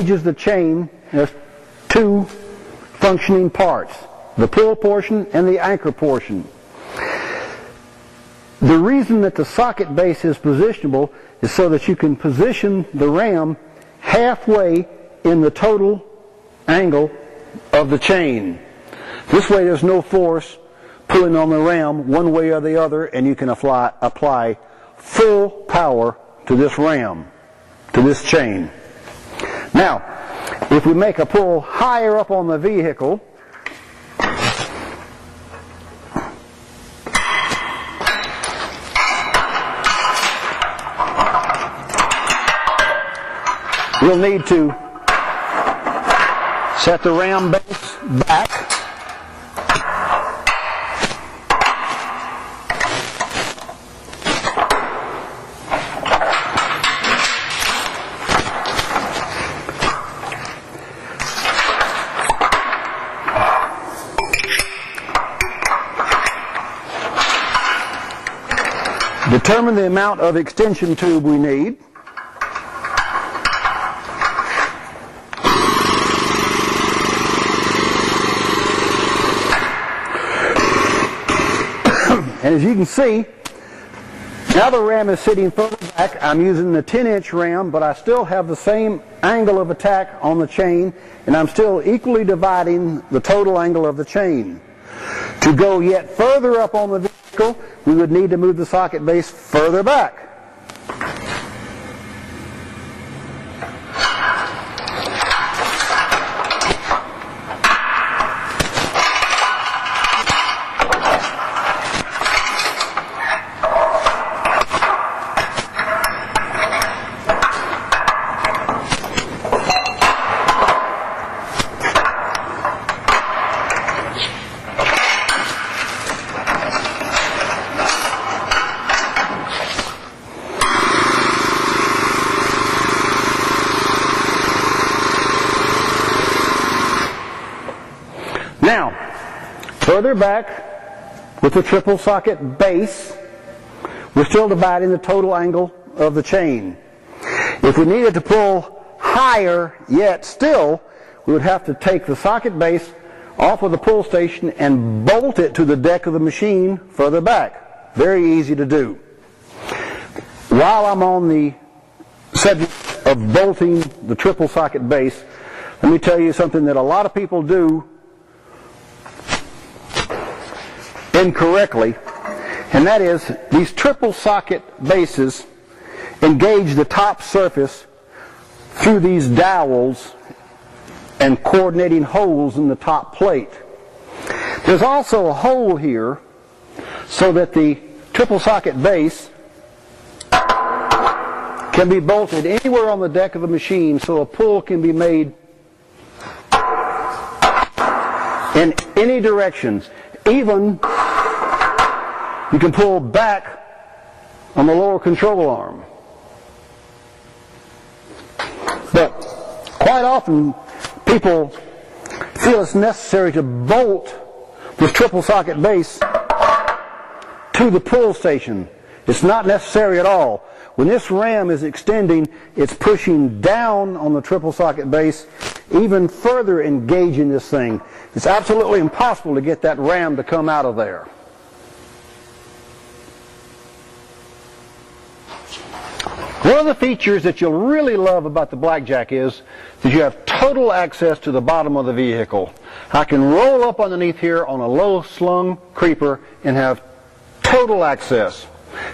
engages the chain as two functioning parts, the pull portion and the anchor portion. The reason that the socket base is positionable is so that you can position the ram halfway in the total angle of the chain. This way there's no force pulling on the ram one way or the other, and you can apply full power to this ram, to this chain. Now, if we make a pull higher up on the vehicle, we'll need to set the ram base back. Determine the amount of extension tube we need. And as you can see, now the ram is sitting further back. I'm using the 10-inch ram, but I still have the same angle of attack on the chain, and I'm still equally dividing the total angle of the chain. To go yet further up on the vehicle, we would need to move the socket base further back. Now, further back with the triple socket base, we're still dividing the total angle of the chain. If we needed to pull higher yet still, we would have to take the socket base off of the pull station and bolt it to the deck of the machine further back. Very easy to do. While I'm on the subject of bolting the triple socket base, let me tell you something that a lot of people do incorrectly, and that is these triple socket bases engage the top surface through these dowels and coordinating holes in the top plate. There's also a hole here so that the triple socket base can be bolted anywhere on the deck of the machine, so a pull can be made in any directions. Even you can pull back on the lower control arm. But quite often people feel it's necessary to bolt this triple socket base to the pull station. It's not necessary at all. When this ram is extending, it's pushing down on the triple socket base, even further engaging this thing. It's absolutely impossible to get that ram to come out of there. One of the features that you'll really love about the BlackJack is that you have total access to the bottom of the vehicle. I can roll up underneath here on a low slung creeper and have total access.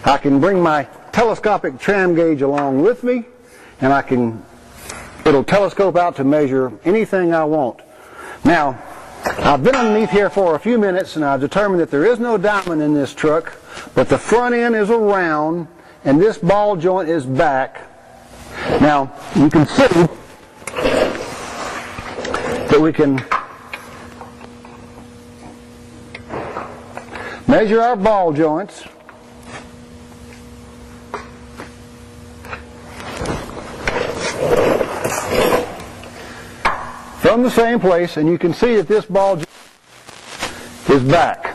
I can bring my telescopic tram gauge along with me, and it'll telescope out to measure anything I want. Now, I've been underneath here for a few minutes, and I've determined that there is no diamond in this truck, but the front end is around, and this ball joint is back. Now, you can see that we can measure our ball joints. From the same place, and you can see that this ball joint is back.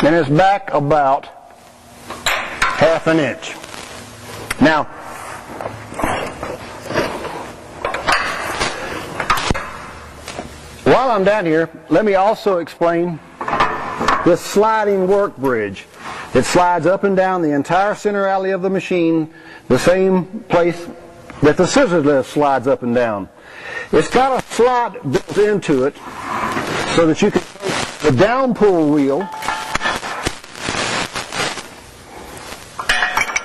And it's back about ½ inch. Now, I'm down here, let me also explain this sliding work bridge. It slides up and down the entire center alley of the machine, the same place that the scissor lift slides up and down. It's got a slot built into it so that you can take the down pull wheel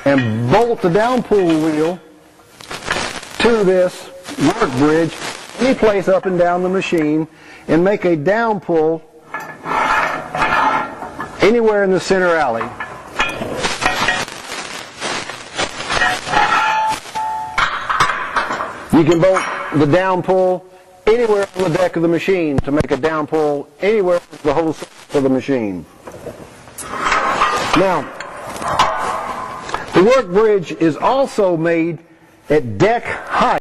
and bolt the down pull wheel to this work bridge any place up and down the machine and make a down pull anywhere in the center alley. You can bolt the down pull anywhere on the deck of the machine to make a down pull anywhere on the whole surface of the machine. Now, the work bridge is also made at deck height.